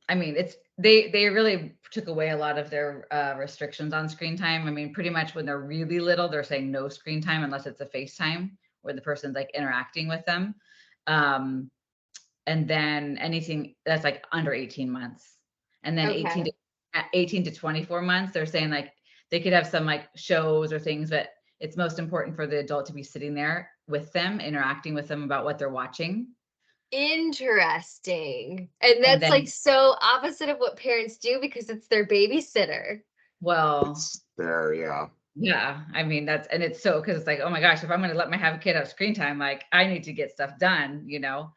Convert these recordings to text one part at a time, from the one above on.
I mean, they really took away a lot of their restrictions on screen time. I mean, pretty much when they're really little, they're saying no screen time unless it's a FaceTime where the person's like interacting with them. Um, and then anything that's like under 18 months. And then Okay. 18 to 24 months, they're saying like they could have some like shows or things, but it's most important for the adult to be sitting there with them, interacting with them about what they're watching. Interesting. And And that's like then, so opposite of what parents do because it's their babysitter. well, It's there, yeah. yeah, I mean, that's and it's so because it's like, oh my gosh, if I'm gonna let my have a kid have screen time, like I need to get stuff done, you know.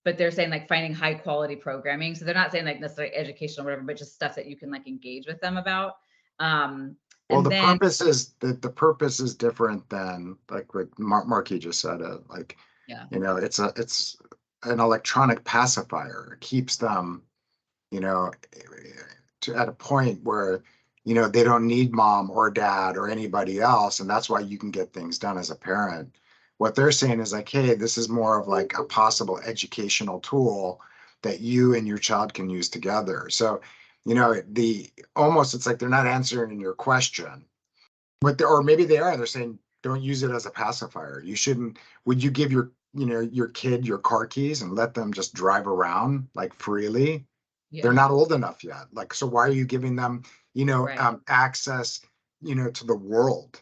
But they're saying like finding high quality programming. So they're not saying like necessarily educational or whatever, but just stuff that you can like engage with them about. Well, And the then purpose is the purpose is different than like what Marky just said. Like, yeah, it's an electronic pacifier. It keeps them, you know, at a point where, they don't need mom or dad or anybody else, and that's why you can get things done as a parent. What they're saying is like, hey, this is more of like a possible educational tool that you and your child can use together. So, the almost it's like they're not answering your question, but or maybe they are. They're saying don't use it as a pacifier. You shouldn't. Would you give your kid your car keys and let them just drive around like freely? They're yeah, not old enough yet. Like, so why are you giving them, right. access, to the world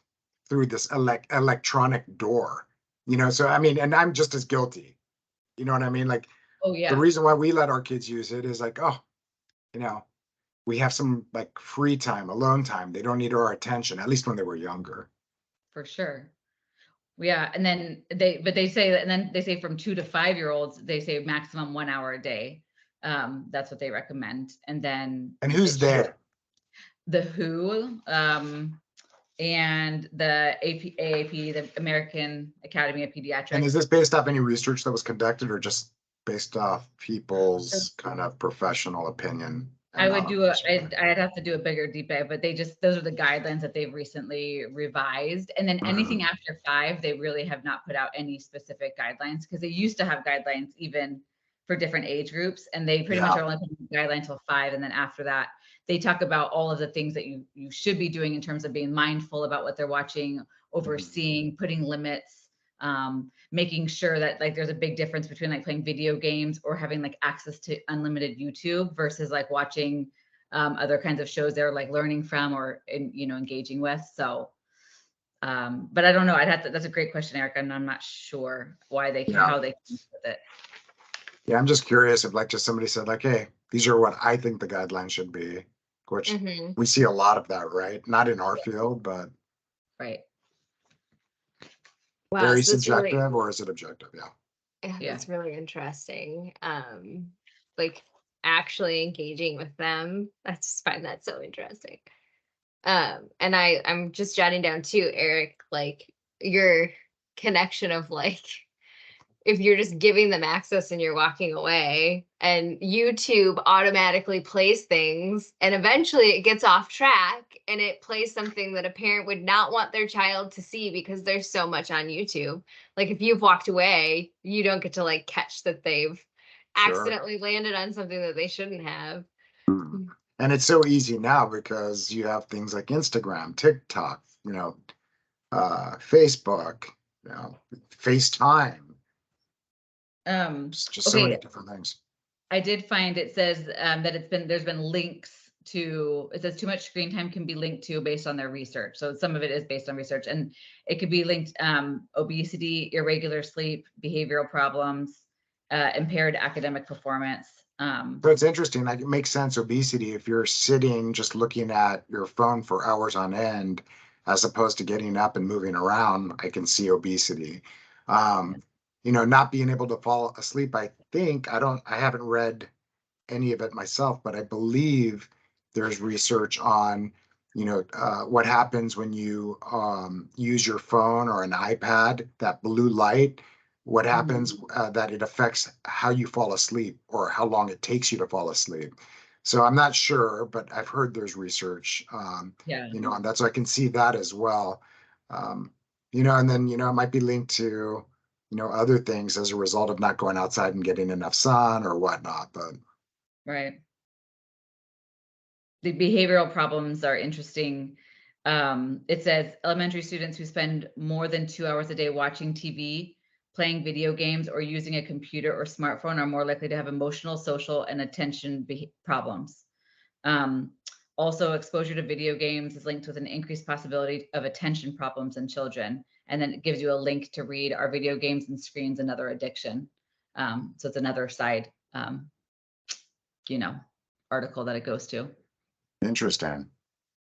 through this electronic door? So I mean, and I'm just as guilty. You know what I mean? Like, Oh the yeah, reason why we let our kids use it is like, oh, you know, we have some like free time, alone time. They don't need our attention, at least when they were younger. for sure. Yeah, and then they say that, and then they say from 2 to 5 year olds, they say maximum 1 hour a day. That's what they recommend. And then And it who's should there? the WHO, and the AAP, the American Academy of And is Pediatrics. this based off any research that was conducted or just based off people's kind of professional opinion I and would not do a, survey? I'd have to do a bigger deep dive, but those are the guidelines that they've recently revised. And then anything Mhm. after 5, they really have not put out any specific guidelines because they used to have guidelines even for different age groups, and they pretty much Yeah. are only putting guidelines till 5, and then after that, they talk about all of the things that you should be doing in terms of being mindful about what they're watching, Mhm. overseeing, putting limits, making sure that like there's a big difference between like playing video games or having like access to unlimited YouTube versus like watching other kinds of shows they're like learning from or engaging with. So, but I don't know. I'd have to. That's a great question, Eric, and I'm not sure why Yeah. how they came up with it. Yeah. I'm just curious if like just somebody said like, hey, these are what I think the guidelines should be, which Hmm. we see a lot of that, right? Not in our field, but Right. Wow, very so that's really, subjective, or is it objective? Yeah. yeah, Yeah. that's really interesting. Like actually engaging with them. I just find that so interesting. And I'm just jotting down too, Eric, like your connection of like if you're just giving them access and you're walking away and YouTube automatically plays things and eventually it gets off track and it plays something that a parent would not want their child to see because there's so much on YouTube. Like if you've walked away, you don't get to like catch that they've Sure. accidentally landed on something that they shouldn't have. Mhm. And it's so easy now because you have things like Instagram, TikTok, Facebook, you know, FaceTime, just so many Okay. different things. I did find it says that there's been links to it says too much screen time can be linked to based on their research. So some of it is based on research, and it could be linked obesity, irregular sleep, behavioral problems, impaired academic performance. So it's interesting. Like it makes sense. Obesity, if you're sitting just looking at your phone for hours on end, as opposed to getting up and moving around, I can see obesity. Not being able to fall asleep. I haven't read any of it myself, but I believe there's research on, what happens when you use your phone or an iPad, that blue light, what happens Mhm. that it affects how you fall asleep or how long it takes you to fall asleep. So I'm not sure, but I've heard there's research, Yeah. on that. So I can see that as well. Um, and then, it might be linked to, other things as a result of not going outside and getting enough sun or whatnot. But Right. the behavioral problems are interesting. It says elementary students who spend more than 2 hours a day watching TV, playing video games, or using a computer or smartphone are more likely to have emotional, social, and attention problems. Also, exposure to video games is linked with an increased possibility of attention problems in children. And then it gives you a link to read Are Video Games and Screens Another Addiction? So it's another side, article that it goes to. Interesting.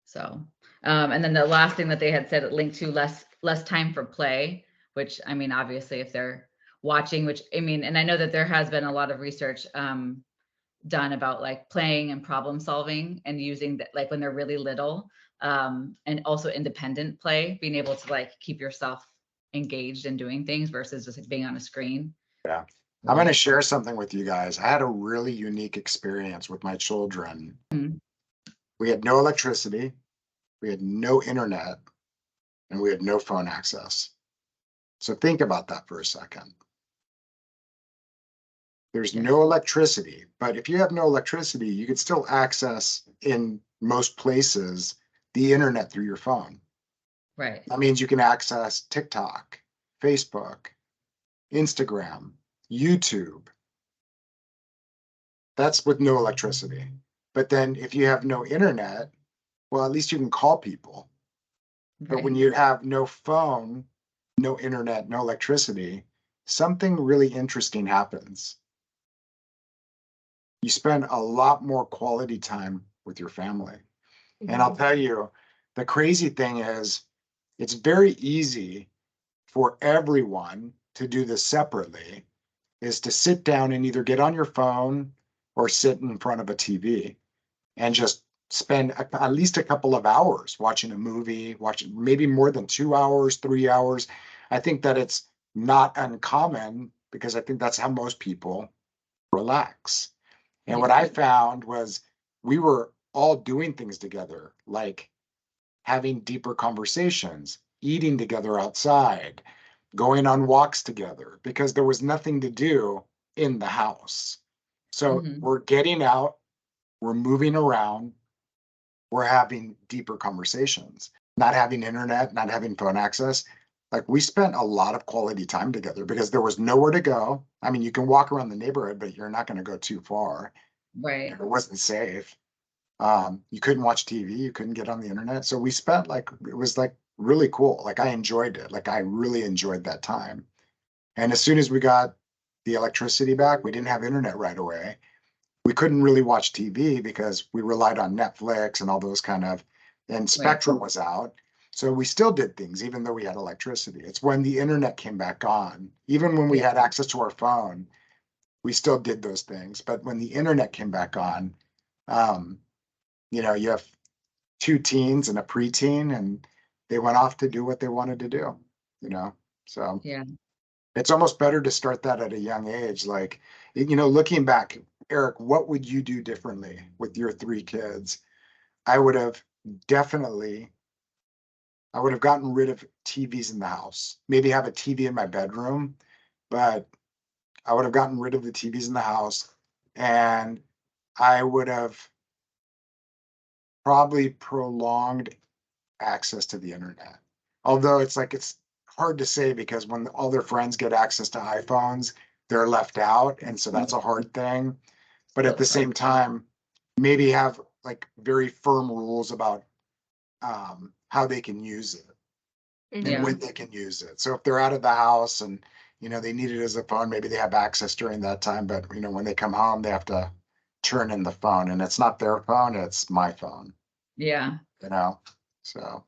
So, and then the last thing that they had said, it linked to less time for play, which, I mean, obviously if they're watching, which, I mean, and I know that there has been a lot of research done about like playing and problem solving and using that, like when they're really little, and also independent play, being able to like keep yourself engaged in doing things versus just like being on a screen. Yeah. I'm going to share something with you guys. I had a really unique experience with my children. Mhm. We had no electricity, we had no internet, and we had no phone access. So think about that for a second. There's no electricity, but if you have no electricity, you can still access in most places the internet through your phone. Right. That means you can access TikTok, Facebook, Instagram, YouTube. That's with no electricity. But then if you have no internet, well, at least you can call people. But when you have no phone, no internet, no electricity, something really interesting happens. You spend a lot more quality time with your family. And I'll tell you, the crazy thing is, it's very easy for everyone to do this separately, is to sit down and either get on your phone or sit in front of a TV and just spend at least a couple of hours watching a movie, watching maybe more than 2 hours, 3 hours. I think that it's not uncommon because I think that's how most people relax. And what I found was we were all doing things together, like having deeper conversations, eating together outside, going on walks together, because there was nothing to do in the house. So we're getting out, we're moving around, we're having deeper conversations, not having internet, not having phone access. Like we spent a lot of quality time together because there was nowhere to go. I mean, you can walk around the neighborhood, but you're not going to go too far. Right. It wasn't safe. You couldn't watch TV, you couldn't get on the internet. So we spent it was like really cool. Like I enjoyed it. Like I really enjoyed that time. And as soon as we got the electricity back, we didn't have internet right away. We couldn't really watch TV because we relied on Netflix and all those and Spectrum was out. So we still did things even though we had electricity. It's when the internet came back on, even when we had access to our phone, we still did those things. But when the internet came back on, you have 2 teens and a preteen, and they went off to do what they wanted to do, so it's almost better to start that at a young age. Like, looking back, Eric, what would you do differently with your 3 kids? I would have gotten rid of TVs in the house, maybe have a TV in my bedroom, but I would have gotten rid of the TVs in the house, and I would have probably prolonged access to the internet. Although it's hard to say because when all their friends get access to iPhones, they're left out. And so that's a hard thing. But at the same time, maybe have very firm rules about how they can use it and when they can use it. So if they're out of the house and, they need it as a phone, maybe they have access during that time. But, when they come home, they have to turn in the phone, and it's not their phone, it's my phone. Yeah. So.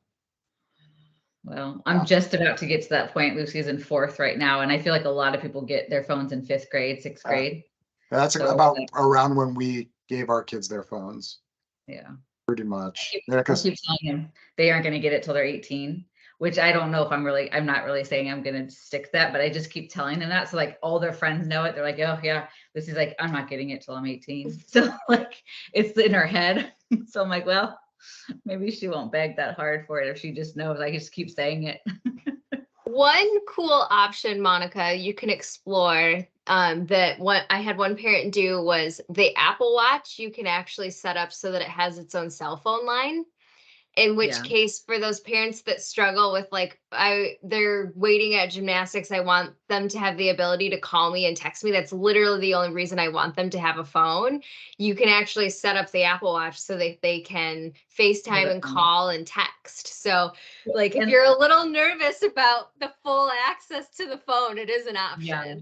Well, I'm just about to get to that point. Lucy's in 4th right now. And I feel like a lot of people get their phones in 5th grade, 6th grade. That's about around when we gave our kids their phones. Yeah. Pretty much. I keep telling them they aren't going to get it till they're 18, which I don't know if I'm not really saying I'm going to stick to that, but I just keep telling them that. So all their friends know it. They're like, oh yeah, this is I'm not getting it till I'm 18. So it's in her head. So I'm like, well, maybe she won't beg that hard for it if she just knows. I just keep saying it. One cool option, Monica, you can explore that what I had one parent do was the Apple Watch, you can actually set up so that it has its own cell phone line. In which Yeah. case, for those parents that struggle with like, they're waiting at gymnastics, I want them to have the ability to call me and text me. That's literally the only reason I want them to have a phone. You can actually set up the Apple Watch so that they can FaceTime and call and text. So like, if you're a little nervous about the full access to the phone, it is an option. Yeah.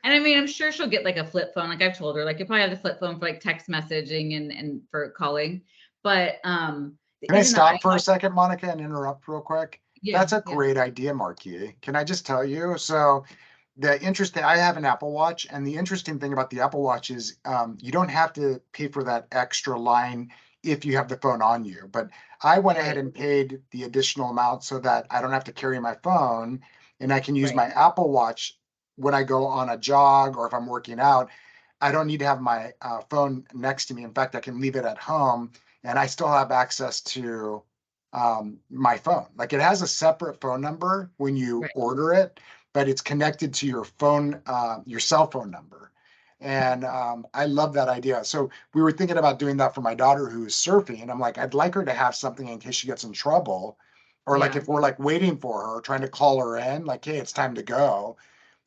And I mean, I'm sure she'll get like a flip phone. Like I've told her, like you probably have the flip phone for like text messaging and for calling. But can I stop for a second, Monica, and interrupt real quick? Yeah, that's a great idea, Marquis. Can I just tell you? So I have an Apple Watch, and the interesting thing about the Apple Watch is you don't have to pay for that extra line if you have the phone on you. But I went ahead and paid the additional amount so that I don't have to carry my phone, and I can use my Apple Watch when I go on a jog or if I'm working out. I don't need to have my phone next to me. In fact, I can leave it at home, and I still have access to my phone. Like it has a separate phone number when you order it, but it's connected to your phone, your cell phone number. And I love that idea. So we were thinking about doing that for my daughter who's surfing. And I'm like, I'd like her to have something in case she gets in trouble. Or like if we're like waiting for her, trying to call her in, like, hey, it's time to go.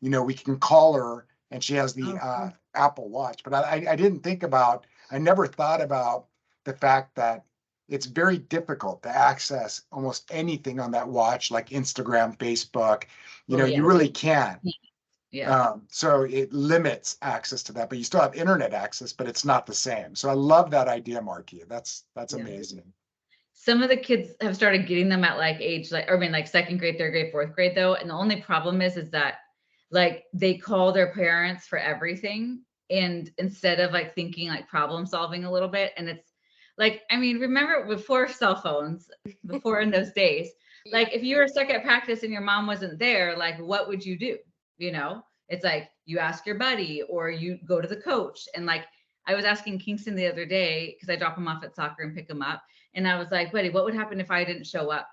We can call her and she has the Apple Watch. But I didn't think about, I never thought about the fact that it's very difficult to access almost anything on that watch, like Instagram, Facebook. You really can't. So it limits access to that, but you still have internet access, but it's not the same. So I love that idea, Marquis. That's amazing. Some of the kids have started getting them at like age, like, or I mean, like second grade, third grade, fourth grade though. And the only problem is that like they call their parents for everything. And instead of like thinking like problem solving a little bit, and it's like, I mean, remember before cell phones, before in those days, like if you were stuck at practice and your mom wasn't there, like what would you do? It's like you ask your buddy or you go to the coach. And like I was asking Kingston the other day, because I drop him off at soccer and pick him up. And I was like, buddy, what would happen if I didn't show up,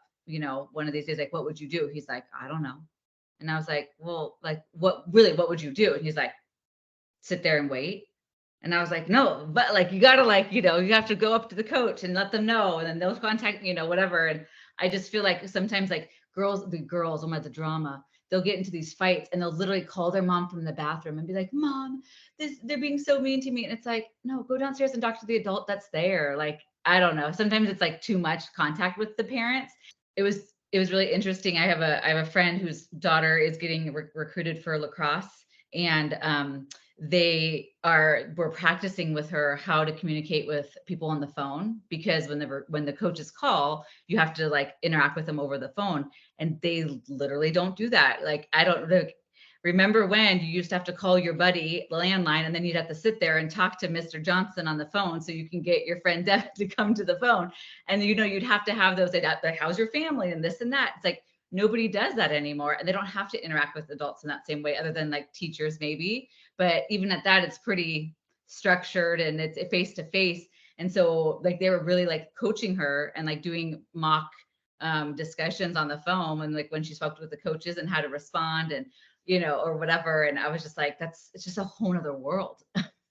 one of these days? Like, what would you do? He's like, I don't know. And I was like, well, like, what would you do? And he's like, sit there and wait. And I was like, no, but like, you gotta like, you have to go up to the coach and let them know. And then they'll contact, whatever. And I just feel like sometimes like the girls, the drama, they'll get into these fights and they'll literally call their mom from the bathroom and be like, Mom, they're being so mean to me. And it's like, no, go downstairs and talk to the adult that's there. Like, I don't know. Sometimes it's like too much contact with the parents. It was really interesting. I have a friend whose daughter is getting recruited for lacrosse, and we're practicing with her how to communicate with people on the phone, because when the coaches call, you have to like interact with them over the phone, and they literally don't do that. Like, I don't remember when you used to have to call your buddy landline, and then you'd have to sit there and talk to Mr. Johnson on the phone so you can get your friend Deb to come to the phone. And you'd have to have those, like, how's your family and this and that. It's like nobody does that anymore, and they don't have to interact with adults in that same way, other than like teachers maybe. But even at that, it's pretty structured and it's face to face. And so like they were really like coaching her and like doing mock discussions on the phone, and like when she spoke with the coaches and how to respond and or whatever. And I was just like, it's just a whole nother world.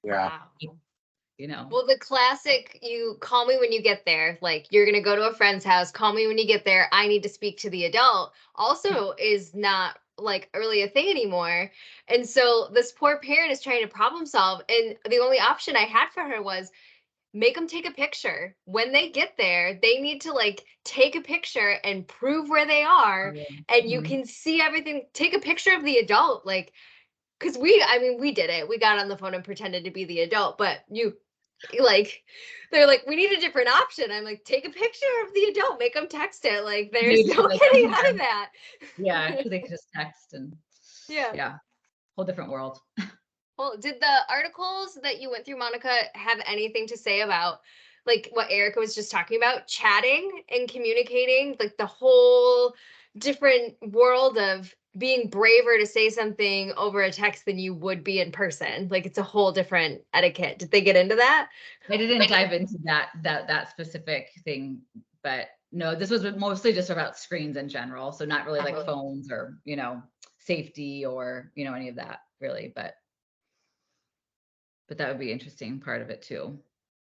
Yeah. Wow. Well, the classic, you call me when you get there, like you're going to go to a friend's house, call me when you get there, I need to speak to the adult, also is not like really a thing anymore. And so this poor parent is trying to problem solve. And the only option I had for her was make them take a picture. When they get there, they need to like take a picture and prove where they are. And you can see everything. Take a picture of the adult, like, because we did it. We got on the phone and pretended to be the adult, but they're like, we need a different option. I'm like, take a picture of the adult, make them text it. Like, there's no getting out of that. Yeah, they could just text and whole different world. Well, did the articles that you went through, Monica, have anything to say about like what Erica was just talking about, chatting and communicating, like the whole different world of being braver to say something over a text than you would be in person? Like it's a whole different etiquette. Did they get into that? I didn't dive into that specific thing, but no, this was mostly just about screens in general. So not really like phones or, safety or, any of that really, but but that would be interesting part of it too.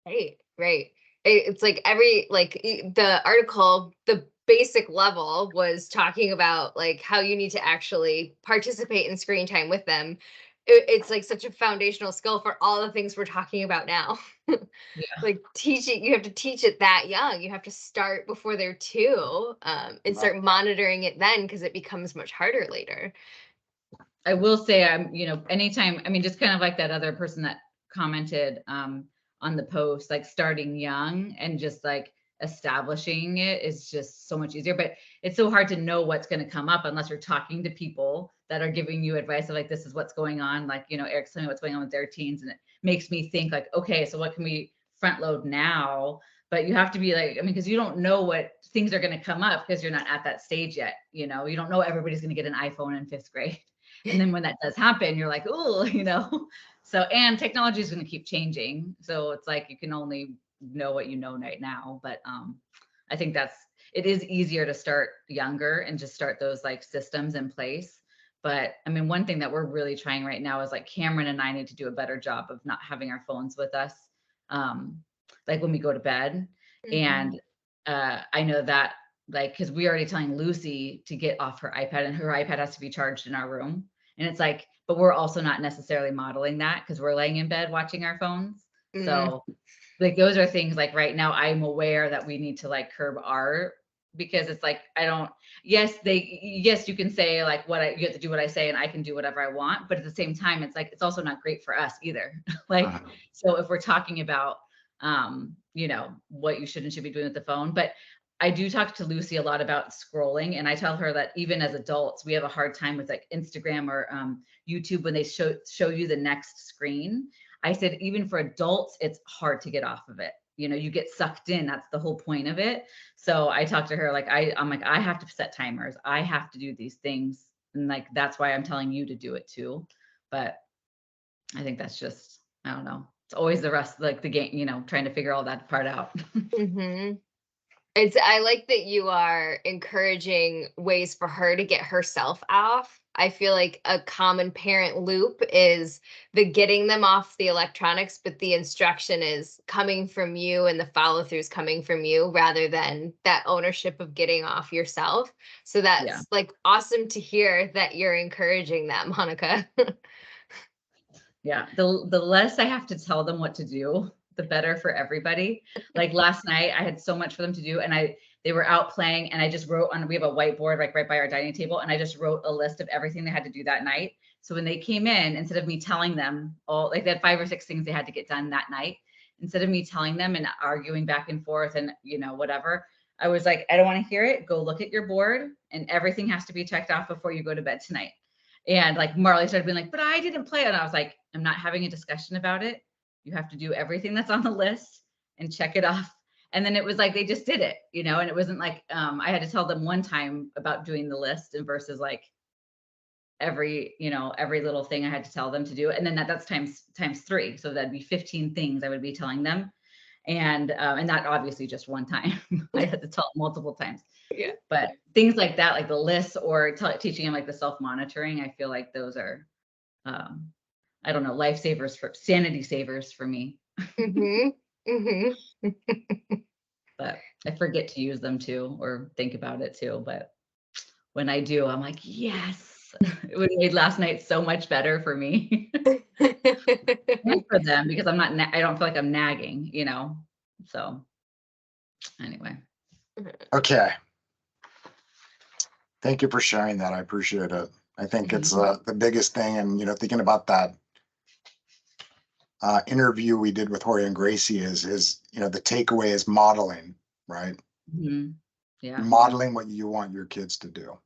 Right, right. It's like the article, the basic level was talking about like how you need to actually participate in screen time with them. It's like such a foundational skill for all the things we're talking about now. Yeah. Like teaching, you have to teach it that young. You have to start before they're 2, and start monitoring it then, because it becomes much harder later. I will say I'm, anytime, I mean, just kind of like that other person that commented on the post, like starting young and just like establishing it is just so much easier. But it's so hard to know what's going to come up unless you're talking to people that are giving you advice of like, this is what's going on. Like, Eric's telling me what's going on with their teens. And it makes me think like, okay, so what can we front load now? But you have to be like, I mean, because you don't know what things are going to come up because you're not at that stage yet. You don't know everybody's going to get an iPhone in 5th grade. And then when that does happen, you're like, oh, So, and technology is going to keep changing. So it's like, you can only know what you know right now. But I think it is easier to start younger and just start those like systems in place. But I mean, one thing that we're really trying right now is like Cameron and I need to do a better job of not having our phones with us, like when we go to bed. And I know that like, because we're already telling Lucy to get off her iPad, and her iPad has to be charged in our room. And it's like, but we're also not necessarily modeling that because we're laying in bed watching our phones. So like, those are things like right now I'm aware that we need to like curb our, because it's like, yes, you can say like you have to do what I say and I can do whatever I want. But at the same time, it's like, it's also not great for us either. Like, so if we're talking about, what you should and should be doing with the phone, but I do talk to Lucy a lot about scrolling, and I tell her that even as adults, we have a hard time with like Instagram or YouTube when they show you the next screen. I said, even for adults, it's hard to get off of it. You get sucked in. That's the whole point of it. So I talked to her like, I'm like, I have to set timers. I have to do these things. And like, that's why I'm telling you to do it too. But I think that's just, I don't know. It's always the rest, like the game, trying to figure all that part out. I like that you are encouraging ways for her to get herself off. I feel like a common parent loop is the getting them off the electronics, but the instruction is coming from you and the follow through is coming from you rather than that ownership of getting off yourself. So that's like awesome to hear that you're encouraging that, Monica. Yeah, the less I have to tell them what to do, the better for everybody. Like last night, I had so much for them to do, and they were out playing, and I just wrote we have a whiteboard like right by our dining table, and I just wrote a list of everything they had to do that night. So when they came in, instead of me telling them all, like they had 5 or 6 things they had to get done that night, instead of me telling them and arguing back and forth and whatever, I was like, I don't want to hear it. Go look at your board, and everything has to be checked off before you go to bed tonight. And like Marley started being like, but I didn't play it. And I was like, I'm not having a discussion about it. You have to do everything that's on the list and check it off. And then it was like, they just did it, and it wasn't like, I had to tell them one time about doing the list and versus like every little thing I had to tell them to do. And then that's times 3. So that'd be 15 things I would be telling them. And not obviously just one time. I had to tell multiple times. Yeah. But things like that, like the lists or teaching them like the self-monitoring, I feel like those are, I don't know, lifesavers sanity savers for me. But I forget to use them too, or think about it too. But when I do, I'm like, yes, it would have made last night so much better for me. And for them, because I don't feel like I'm nagging, So anyway. Okay. Thank you for sharing that. I appreciate it. I think it's the biggest thing. And, thinking about that interview we did with Jorge and Gracie is the takeaway is modeling, right? Yeah. Modeling what you want your kids to do.